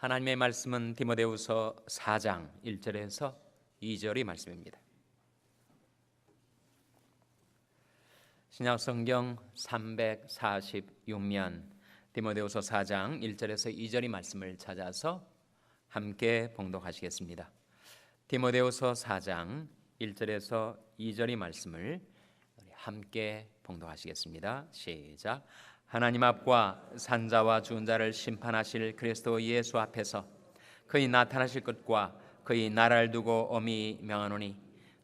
하나님의 말씀은 디모데후서 4장 1절에서 2절의 말씀입니다. 신약성경 346면 디모데후서 4장 1절에서 2절의 말씀을 찾아서 함께 봉독하시겠습니다. 디모데후서 4장 1절에서 2절의 말씀을 함께 봉독하시겠습니다. 시작. 하나님 앞과 산자와 죽은 자를 심판하실 그리스도 예수 앞에서 그의 나타나실 것과 그의 나라를 두고 엄히 명하노니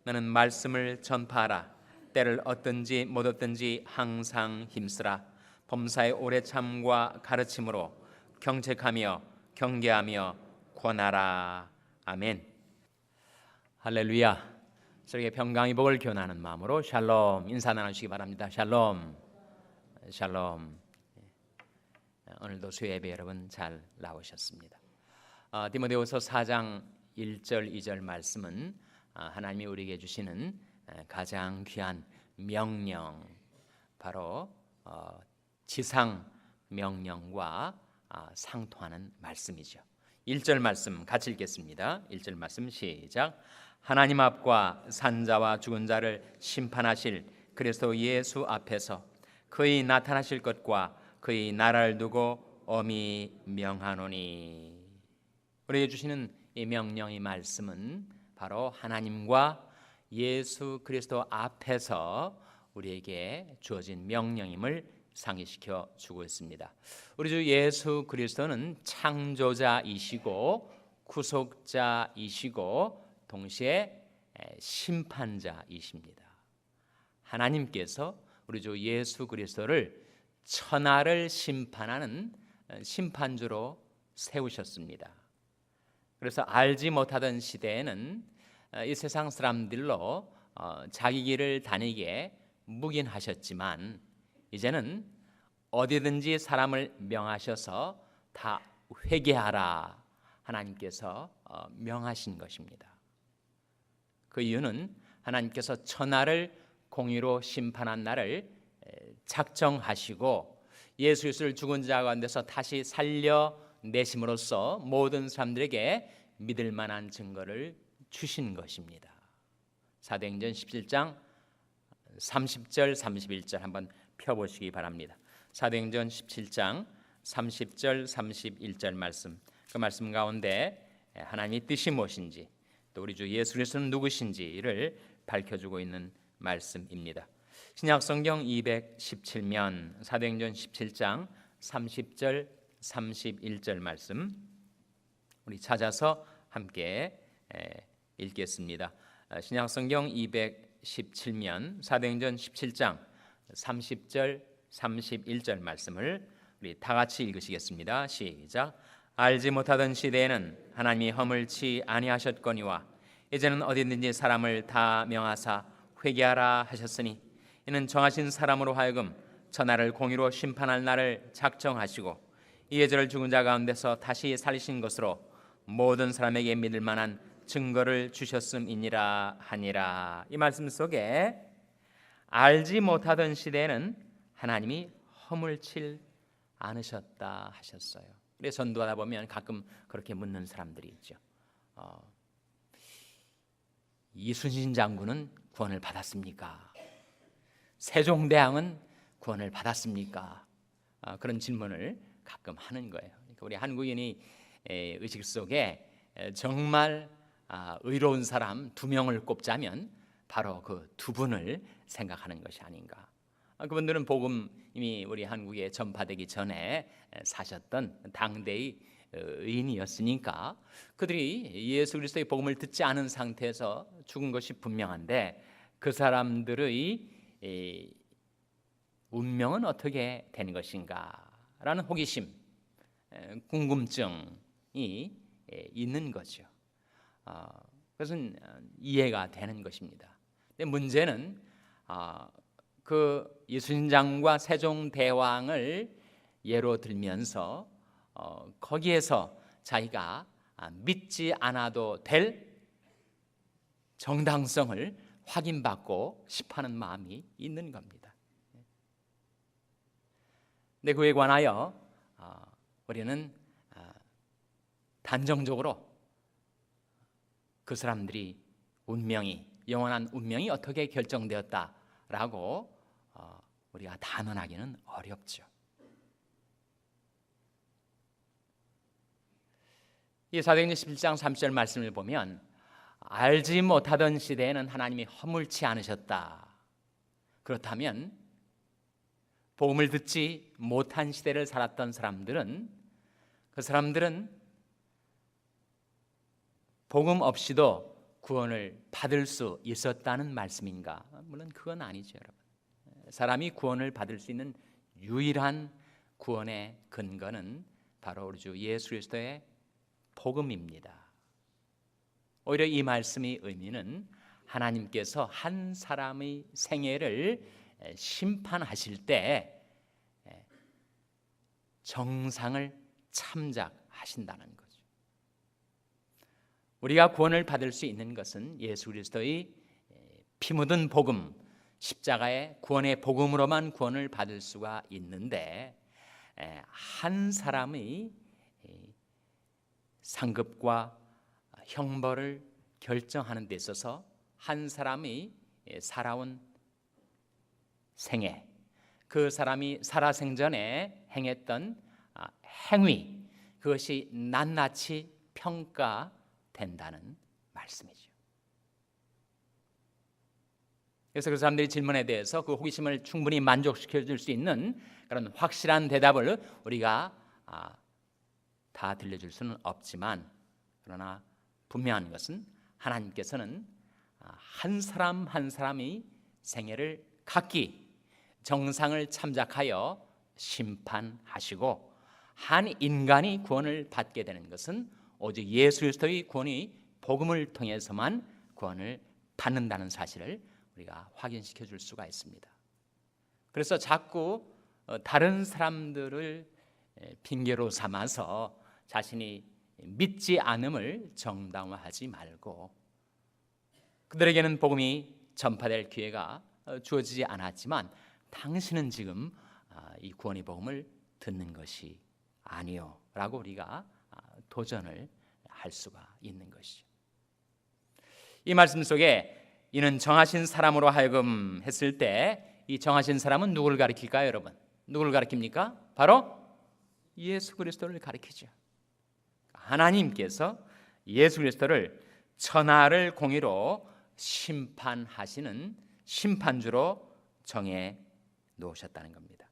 너는 말씀을 전파하라. 때를 얻든지 못 얻든지 항상 힘쓰라. 범사의 오래 참과 가르침으로 경책하며 경계하며 권하라. 아멘. 할렐루야. 저에게 평강의 복을 교훈하는 마음으로 샬롬 인사 나누시기 바랍니다. 샬롬. 샬롬. 오늘도 수요예배 여러분 잘 나오셨습니다. 디모데후서 4장 1절 2절 말씀은 하나님이 우리에게 주시는 가장 귀한 명령, 바로 지상 명령과 상통하는 말씀이죠. 1절 말씀 같이 읽겠습니다. 1절 말씀 시작. 하나님 앞과 산자와 죽은 자를 심판하실 그리스도 예수 앞에서 그의 나타나실 것과 그의 나라를 두고 엄히 명하노니. 우리에게 주시는 이 명령의 말씀은 바로 하나님과 예수 그리스도 앞에서 우리에게 주어진 명령임을 상기시켜 주고 있습니다. 우리 주 예수 그리스도는 창조자이시고 구속자이시고 동시에 심판자이십니다. 하나님께서 우리 주 예수 그리스도를 천하를 심판하는 심판주로 세우셨습니다. 그래서 알지 못하던 시대에는 이 세상 사람들로 자기 길을 다니게 묵인하셨지만 이제는 어디든지 사람을 명하셔서 다 회개하라 하나님께서 명하신 것입니다. 그 이유는 하나님께서 천하를 공의로 심판한 날을 작정하시고 예수 그리스도를 죽은 자 가운데서 다시 살려내심으로써 모든 사람들에게 믿을 만한 증거를 주신 것입니다. 사도행전 17장 30절 31절 한번 펴보시기 바랍니다. 사도행전 17장 30절 31절 말씀, 그 말씀 가운데 하나님의 뜻이 무엇인지 또 우리 주 예수 그리스도는 누구신지를 밝혀주고 있는 말씀입니다. 신약성경 217면 사도행전 17장 30절 31절 말씀 우리 찾아서 함께 읽겠습니다. 신약성경 217면 사도행전 17장 30절 31절 말씀을 우리 다 같이 읽으시겠습니다. 시작. 알지 못하던 시대에는 하나님이 허물치 아니하셨거니와 이제는 어디든지 사람을 다 명하사 회개하라 하셨으니 이는 정하신 사람으로 하여금 천하를 공의로 심판할 날을 작정하시고 이에 저를 죽은 자 가운데서 다시 살리신 것으로 모든 사람에게 믿을 만한 증거를 주셨음이니라 하니라. 이 말씀 속에 알지 못하던 시대에는 하나님이 허물칠 않으셨다 하셨어요. 그래서 전도하다 보면 가끔 그렇게 묻는 사람들이 있죠. 이순신 장군은 구원을 받았습니까? 세종대왕은 구원을 받았습니까? 그런 질문을 가끔 하는 거예요. 그러니까 우리 한국인이 의식 속에 정말 의로운 사람 2명을 꼽자면 바로 그 2분을 생각하는 것이 아닌가. 그분들은 복음 이미 우리 한국에 전파되기 전에 사셨던 당대의 의인이었으니까 그들이 예수 그리스도의 복음을 듣지 않은 상태에서 죽은 것이 분명한데 그 사람들의 운명은 어떻게 되는 것인가라는 호기심, 궁금증이 있는 거죠. 그것은 이해가 되는 것입니다. 근데 문제는 그 이순신장과 세종대왕을 예로 들면서 거기에서 자기가 믿지 않아도 될 정당성을 확인받고 싶어하는 마음이 있는 겁니다. 근데 그에 관하여 우리는 단정적으로 그 사람들이 영원한 운명이 어떻게 결정되었다라고 우리가 단언하기는 어렵죠. 이 사도행전 11장 30절 말씀을 보면 알지 못하던 시대에는 하나님이 허물지 않으셨다. 그렇다면 복음을 듣지 못한 시대를 살았던 사람들은 그 사람들은 복음 없이도 구원을 받을 수 있었다는 말씀인가? 물론 그건 아니죠, 여러분. 사람이 구원을 받을 수 있는 유일한 구원의 근거는 바로 우리 주 예수 그리스도의 복음입니다. 오히려 이 말씀의 의미는 하나님께서 한 사람의 생애를 심판하실 때 정상을 참작하신다는 거죠. 우리가 구원을 받을 수 있는 것은 예수 그리스도의 피 묻은 복음, 십자가의 구원의 복음으로만 구원을 받을 수가 있는데, 한 사람의 상급과 형벌을 결정하는 데 있어서 한 사람이 살아온 생애, 그 사람이 살아생전에 행했던 행위, 그것이 낱낱이 평가된다는 말씀이죠. 그래서 그 사람들이 질문에 대해서 그 호기심을 충분히 만족시켜 줄 수 있는 그런 확실한 대답을 우리가 다 들려줄 수는 없지만, 그러나 분명한 것은 하나님께서는 한 사람 한 사람이 생애를 각기 정상을 참작하여 심판하시고, 한 인간이 구원을 받게 되는 것은 오직 예수 그리스도의 구원이 복음을 통해서만 구원을 받는다는 사실을 우리가 확인시켜 줄 수가 있습니다. 그래서 자꾸 다른 사람들을 핑계로 삼아서 자신이 믿지 않음을 정당화하지 말고, 그들에게는 복음이 전파될 기회가 주어지지 않았지만 당신은 지금 이 구원의 복음을 듣는 것이 아니요 라고 우리가 도전을 할 수가 있는 것이죠. 이 말씀 속에 이는 정하신 사람으로 하여금 했을 때 이 정하신 사람은 누구를 가리킬까요, 여러분? 누구를 가리킵니까? 바로 예수 그리스도를 가리키죠. 하나님께서 예수 그리스도를 천하를 공의로 심판하시는 심판주로 정해 놓으셨다는 겁니다.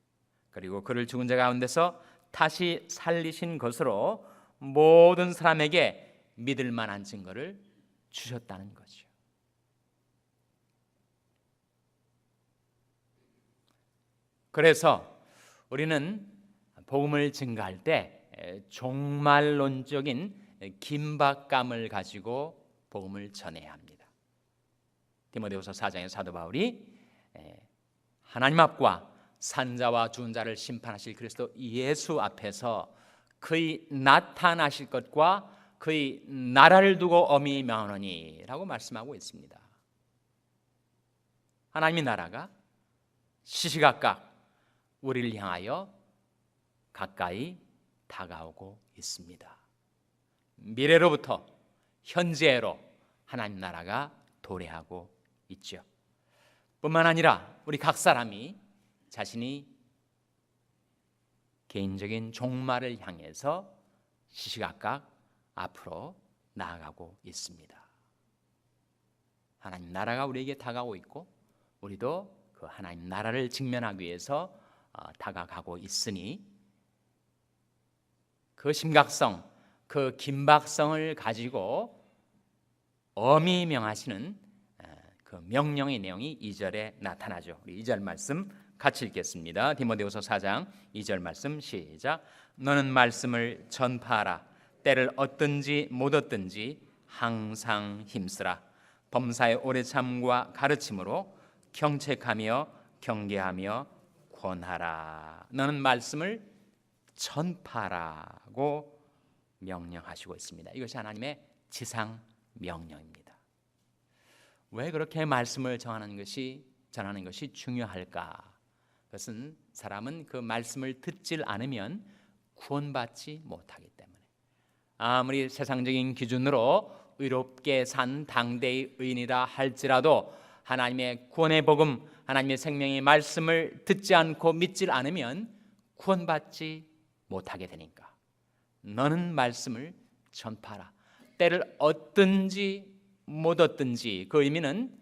그리고 그를 죽은 자 가운데서 다시 살리신 것으로 모든 사람에게 믿을 만한 증거를 주셨다는 거죠. 그래서 우리는 복음을 증거할 때 종말론적인 긴박감을 가지고 복음을 전해야 합니다. 디모데후서 4장에 사도 바울이 하나님 앞과 산자와 죽은 자를 심판하실 그리스도 예수 앞에서 그의 나타나실 것과 그의 나라를 두고 엄히 명하노니 라고 말씀하고 있습니다. 하나님의 나라가 시시각각 우리를 향하여 가까이 다가오고 있습니다. 미래로부터 현재로 하나님 나라가 도래하고 있죠. 뿐만 아니라 우리 각 사람이 자신이 개인적인 종말을 향해서 시시각각 앞으로 나아가고 있습니다. 하나님 나라가 우리에게 다가오고 있고, 우리도 그 하나님 나라를 직면하기 위해서 다가가고 있으니, 그 심각성, 그 긴박성을 가지고 엄히 명하시는 그 명령의 내용이 2절에 나타나죠. 우리 2절 말씀 같이 읽겠습니다. 디모데후서 4장 2절 말씀 시작. 너는 말씀을 전파하라. 때를 얻든지 못 얻든지 항상 힘쓰라. 범사의 오래 참과 가르침으로 경책하며 경계하며 권하라. 너는 말씀을 전파하라고 명령하시고 있습니다. 이것이 하나님의 지상 명령입니다. 왜 그렇게 말씀을 전하는 것이 중요할까? 그것은 사람은 그 말씀을 듣질 않으면 구원받지 못하기 때문에, 아무리 세상적인 기준으로 의롭게 산 당대의 의인이라 할지라도 하나님의 구원의 복음, 하나님의 생명의 말씀을 듣지 않고 믿질 않으면 구원받지 못하게 되니까 너는 말씀을 전파하라. 때를 얻든지 못 얻든지, 그 의미는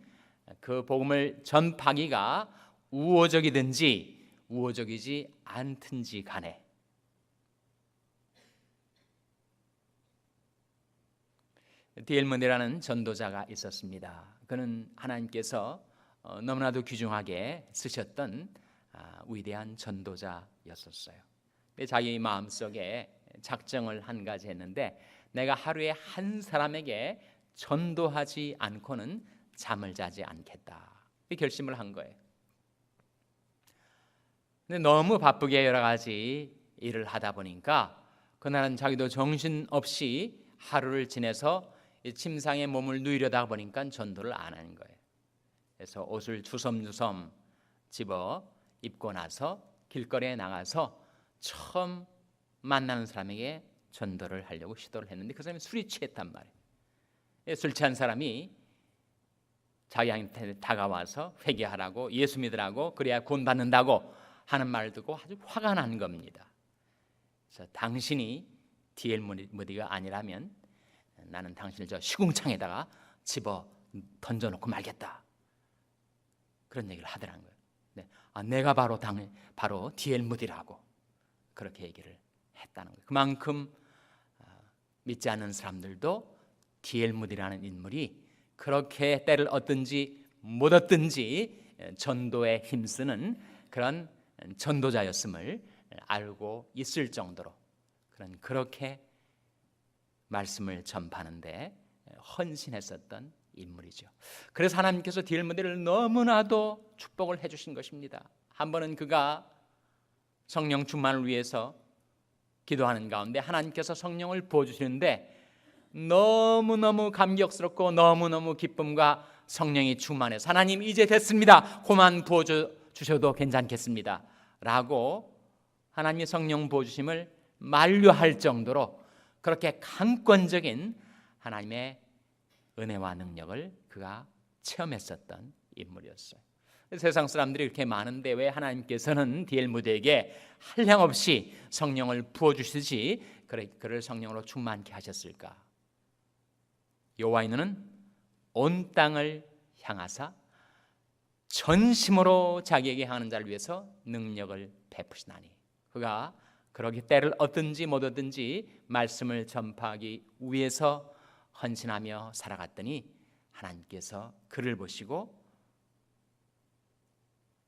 그 복음을 전파하기가 우호적이든지 우호적이지 않든지 간에 D.L. 문이라는 전도자가 있었습니다. 그는 하나님께서 너무나도 귀중하게 쓰셨던 위대한 전도자였었어요. 자기 마음속에 작정을 한 가지 했는데, 내가 하루에 한 사람에게 전도하지 않고는 잠을 자지 않겠다, 이 결심을 한 거예요. 근데 너무 바쁘게 여러 가지 일을 하다 보니까 그날은 자기도 정신없이 하루를 지내서 침상에 몸을 누이려다 보니까 전도를 안 하는 거예요. 그래서 옷을 주섬주섬 집어 입고 나서 길거리에 나가서 처음 만나는 사람에게 전도를 하려고 시도를 했는데, 그 사람이 술이 취했단 말이에요. 술 취한 사람이 자기한테 다가와서 회개하라고, 예수 믿으라고, 그래야 구원받는다고 하는 말을 듣고 아주 화가 난 겁니다. 그래서 당신이 D.L. 무디가 아니라면 나는 당신을 저 시궁창에다가 집어 던져놓고 말겠다, 그런 얘기를 하더라는 거예요. 네. 내가 바로 D.L. 무디라고 그렇게 얘기를 했다는 거예요. 그만큼 믿지 않는 사람들도 D.L. 무디라는 인물이 그렇게 때를 얻든지 못 얻든지 전도에 힘쓰는 그런 전도자였음을 알고 있을 정도로 그렇게 말씀을 전파하는데 헌신했었던 인물이죠. 그래서 하나님께서 D.L. 무디를 너무나도 축복을 해주신 것입니다. 한 번은 그가 성령 충만을 위해서 기도하는 가운데 하나님께서 성령을 부어주시는데 너무너무 감격스럽고 너무너무 기쁨과 성령이 충만해서 하나님 이제 됐습니다, 그만 부어주셔도 괜찮겠습니다 라고 하나님의 성령 부어주심을 만류할 정도로 그렇게 강권적인 하나님의 은혜와 능력을 그가 체험했었던 인물이었어요. 세상 사람들이 이렇게 많은데 왜 하나님께서는 D.L. 무디에게 한량없이 성령을 부어주시지 그를 성령으로 충만케 하셨을까? 여호와이는 온 땅을 향하사 전심으로 자기에게 향하는 자를 위해서 능력을 베푸시나니, 그가 그러기 때를 얻든지 못 얻든지 말씀을 전파하기 위해서 헌신하며 살아갔더니 하나님께서 그를 보시고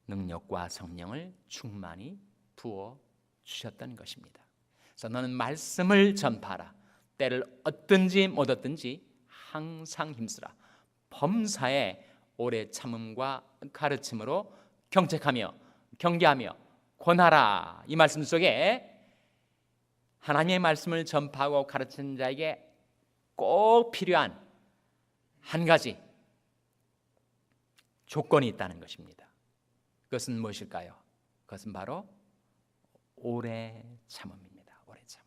능력과 성령을 충만히 부어 주셨던 것입니다. 그래서 너는 말씀을 전파하라. 때를 얻든지 못 얻든지 항상 힘쓰라. 범사에 오래 참음과 가르침으로 경책하며 경계하며 권하라. 이 말씀 속에 하나님의 말씀을 전파하고 가르치는 자에게 꼭 필요한 한 가지 조건이 있다는 것입니다. 그것은 무엇일까요? 그것은 바로 오래 참음입니다. 오래 참음.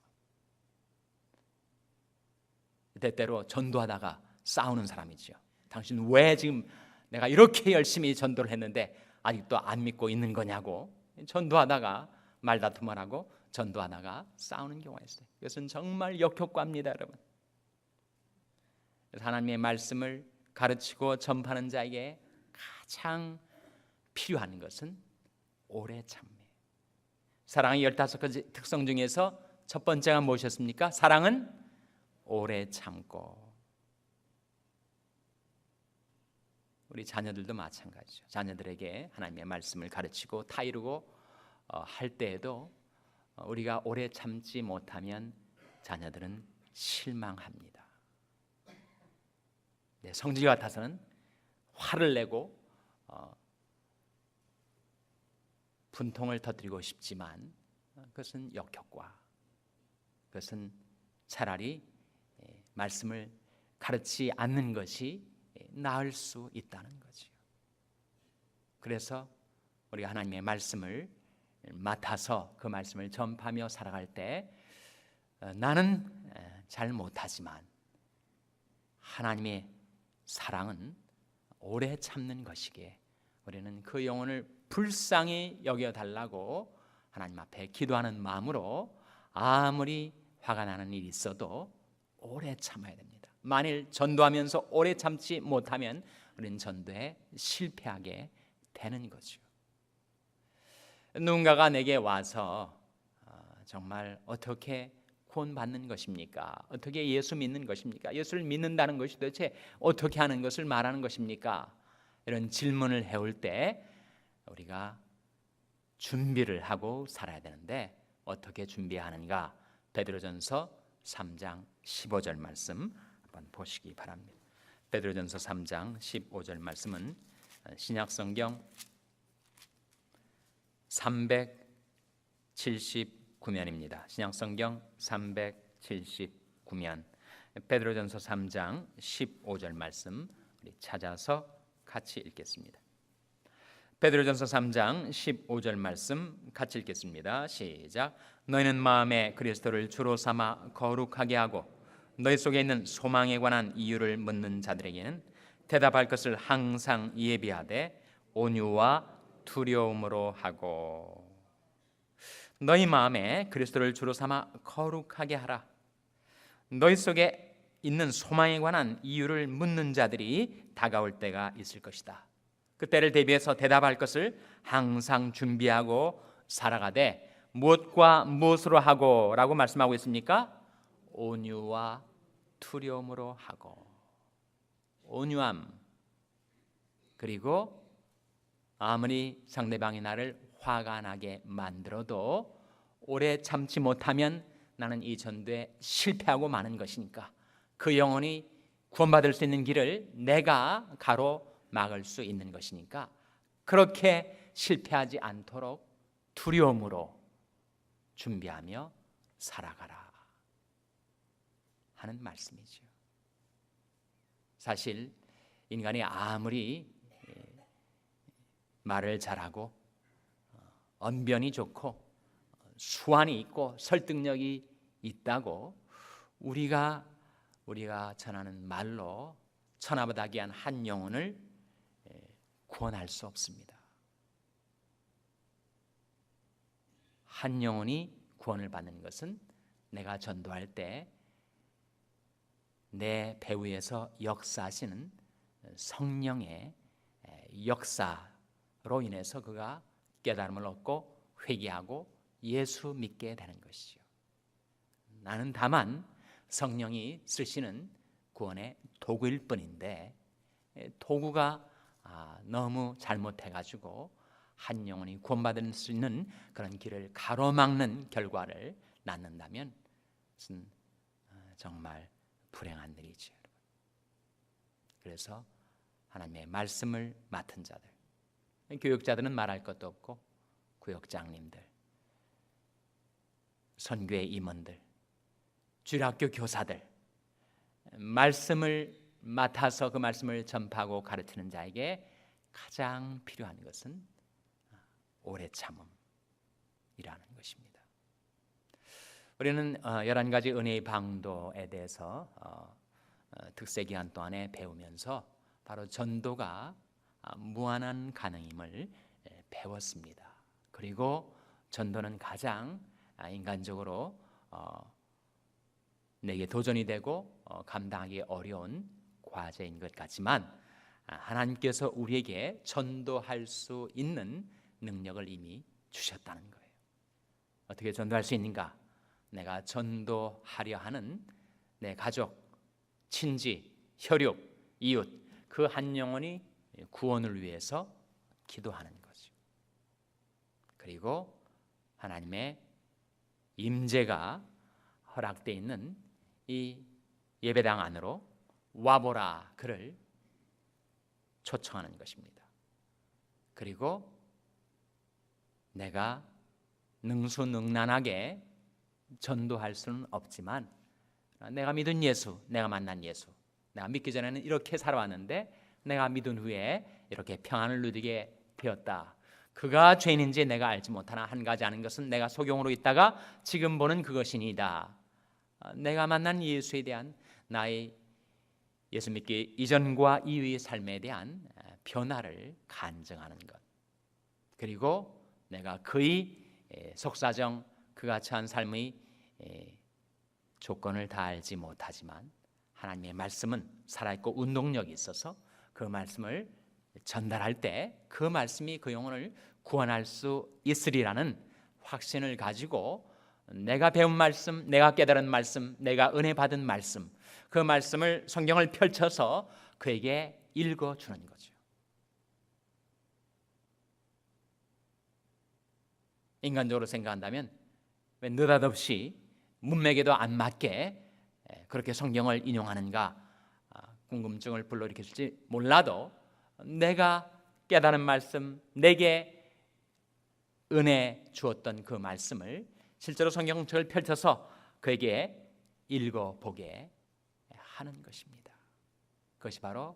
때때로 전도하다가 싸우는 사람이죠. 당신 왜 지금 내가 이렇게 열심히 전도를 했는데 아직도 안 믿고 있는 거냐고, 전도하다가 말다툼을 하고 전도하다가 싸우는 경우가 있어요. 이것은 정말 역효과입니다, 여러분. 그래서 하나님의 말씀을 가르치고 전파하는 자에게 가장 필요한 것은 오래 참음이에요. 사랑의 15가지 특성 중에서 첫 번째가 무엇이었습니까? 사랑은 오래 참고. 우리 자녀들도 마찬가지죠. 자녀들에게 하나님의 말씀을 가르치고 타이르고 할 때에도 우리가 오래 참지 못하면 자녀들은 실망합니다. 성질 같아서는 화를 내고 분통을 터뜨리고 싶지만 그것은 역효과. 그것은 차라리 말씀을 가르치지 않는 것이 나을 수 있다는 거죠. 그래서 우리가 하나님의 말씀을 맡아서 그 말씀을 전파하며 살아갈 때 나는 잘 못하지만 하나님의 사랑은 오래 참는 것이기에 우리는 그 영혼을 불쌍히 여겨달라고 하나님 앞에 기도하는 마음으로 아무리 화가 나는 일이 있어도 오래 참아야 됩니다. 만일 전도하면서 오래 참지 못하면 우리는 전도에 실패하게 되는 거죠. 누군가가 내게 와서 정말 어떻게 구원받는 것입니까? 어떻게 예수 믿는 것입니까? 예수를 믿는다는 것이 도대체 어떻게 하는 것을 말하는 것입니까? 이런 질문을 해올 때 우리가 준비를 하고 살아야 되는데 어떻게 준비하는가? 베드로전서 3장 15절 말씀 한번 보시기 바랍니다. 베드로전서 3장 15절 말씀은 신약성경 379면입니다. 신약성경 379면 베드로전서 3장 15절 말씀 우리 찾아서 같이 읽겠습니다. 베드로전서 3장 15절 말씀 같이 읽겠습니다. 시작. 너희는 마음에 그리스도를 주로 삼아 거룩하게 하고 너희 속에 있는 소망에 관한 이유를 묻는 자들에게는 대답할 것을 항상 예비하되 온유와 두려움으로 하고 너희 마음에 그리스도를 주로 삼아 거룩하게 하라. 너희 속에 있는 소망에 관한 이유를 묻는 자들이 다가올 때가 있을 것이다. 그때를 대비해서 대답할 것을 항상 준비하고 살아가되 무엇과 무엇으로 하고 라고 말씀하고 있습니까? 온유와 두려움으로 하고 온유함 그리고 아무리 상대방이 나를 화가 나게 만들어도 오래 참지 못하면 나는 이 전도에 실패하고 마는 것이니까 그 영혼이 구원받을 수 있는 길을 내가 가로막을 수 있는 것이니까 그렇게 실패하지 않도록 두려움으로 준비하며 살아가라 하는 말씀이죠. 사실 인간이 아무리 말을 잘하고 언변이 좋고 수완이 있고 설득력이 있다고 우리가 전하는 말로 천하보다 귀한 한 영혼을 구원할 수 없습니다. 한 영혼이 구원을 받는 것은 내가 전도할 때 내 배후에서 역사하시는 성령의 역사로 인해서 그가 깨달음을 얻고 회개하고 예수 믿게 되는 것이죠. 나는 다만 성령이 쓰시는 구원의 도구일 뿐인데 도구가 너무 잘못해가지고 한 영혼이 구원받을 수 있는 그런 길을 가로막는 결과를 낳는다면 그것은 정말 불행한 일이죠. 그래서 하나님의 말씀을 맡은 자들, 교육자들은 말할 것도 없고 구역장님들, 선교의 임원들, 주일학교 교사들, 말씀을 맡아서 그 말씀을 전파하고 가르치는 자에게 가장 필요한 것은 오래 참음이라는 것입니다. 우리는 11가지 은혜의 방도에 대해서 특세 기간 동안에 배우면서 바로 전도가 무한한 가능임을 배웠습니다. 그리고 전도는 가장 인간적으로 내게 도전이 되고 감당하기 어려운 과제인 것 같지만 하나님께서 우리에게 전도할 수 있는 능력을 이미 주셨다는 거예요. 어떻게 전도할 수 있는가? 내가 전도하려 하는 내 가족, 친지, 혈육, 이웃 그 한 영혼이 구원을 위해서 기도하는 거죠. 그리고 하나님의 임재가 허락되어 있는 이 예배당 안으로 와보라 그를 초청하는 것입니다. 그리고 내가 능수능란하게 전도할 수는 없지만 내가 믿은 예수, 내가 만난 예수, 내가 믿기 전에는 이렇게 살아왔는데 내가 믿은 후에 이렇게 평안을 누리게 되었다. 그가 죄인인지 내가 알지 못하나 한 가지 아는 것은 내가 소경으로 있다가 지금 보는 그것이니이다. 내가 만난 예수에 대한 나의 예수 믿기 이전과 이후의 삶에 대한 변화를 간증하는 것, 그리고 내가 그의 속사정 그가 처한 삶의 조건을 다 알지 못하지만 하나님의 말씀은 살아있고 운동력이 있어서 그 말씀을 전달할 때 그 말씀이 그 영혼을 구원할 수 있으리라는 확신을 가지고 내가 배운 말씀, 내가 깨달은 말씀, 내가 은혜 받은 말씀, 그 말씀을 성경을 펼쳐서 그에게 읽어주는 거죠. 인간적으로 생각한다면 왜 느닷없이 문맥에도 안 맞게 그렇게 성경을 인용하는가 궁금증을 불러일으켰을지 몰라도 내가 깨달은 말씀, 내게 은혜 주었던 그 말씀을 실제로 성경책을 펼쳐서 그에게 읽어보게 하는 것입니다. 그것이 바로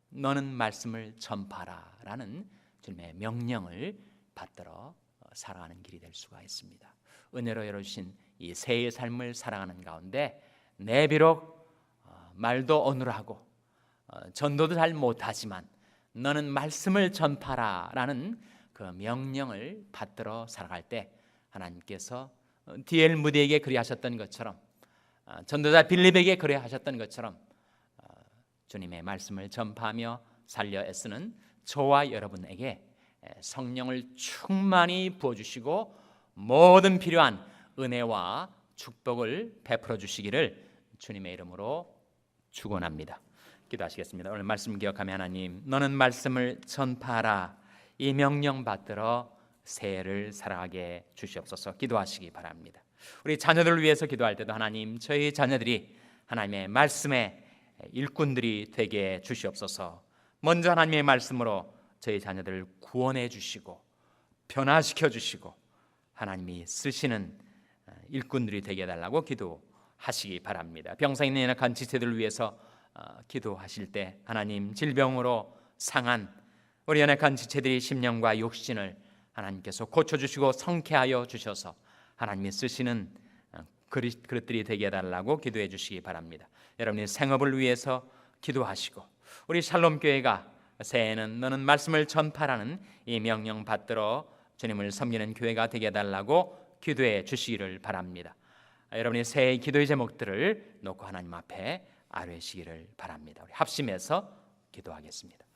너는 말씀을 전파라 라는 주님의 명령을 받들어 살아가는 길이 될 수가 있습니다. 은혜로 열어주신 이 새의 삶을 살아가는 가운데 내 비록 말도 어눌하고 전도도 잘 못하지만 너는 말씀을 전파라 라는 그 명령을 받들어 살아갈 때 하나님께서 D.L. 무디에게 그리하셨던 것처럼 전도자 빌립에게 그리하셨던 것처럼 주님의 말씀을 전파하며 살려 애쓰는 저와 여러분에게 성령을 충만히 부어주시고 모든 필요한 은혜와 축복을 베풀어 주시기를 주님의 이름으로 축원합니다. 기도하시겠습니다. 오늘 말씀 기억하며 하나님, 너는 말씀을 전파하라 이 명령 받들어 새해를 살아가게 주시옵소서. 기도하시기 바랍니다. 우리 자녀들을 위해서 기도할 때도 하나님, 저희 자녀들이 하나님의 말씀의 일꾼들이 되게 주시옵소서. 먼저 하나님의 말씀으로 저희 자녀들을 구원해 주시고 변화시켜 주시고 하나님이 쓰시는 일꾼들이 되게 해달라고 기도하시기 바랍니다. 병상 있는 연약한 지체들을 위해서 기도하실 때 하나님, 질병으로 상한 우리 연약한 지체들의 심령과 육신을 하나님께서 고쳐주시고 성쾌하여 주셔서 하나님이 쓰시는 그릇들이 되게 해달라고 기도해 주시기 바랍니다. 여러분의 생업을 위해서 기도하시고 우리 샬롬교회가 새해에는 너는 말씀을 전파라는 이 명령 받들어 주님을 섬기는 교회가 되게 해달라고 기도해 주시기를 바랍니다. 여러분의 새해 기도의 제목들을 놓고 하나님 앞에 아뢰시기를 바랍니다. 우리 합심해서 기도하겠습니다.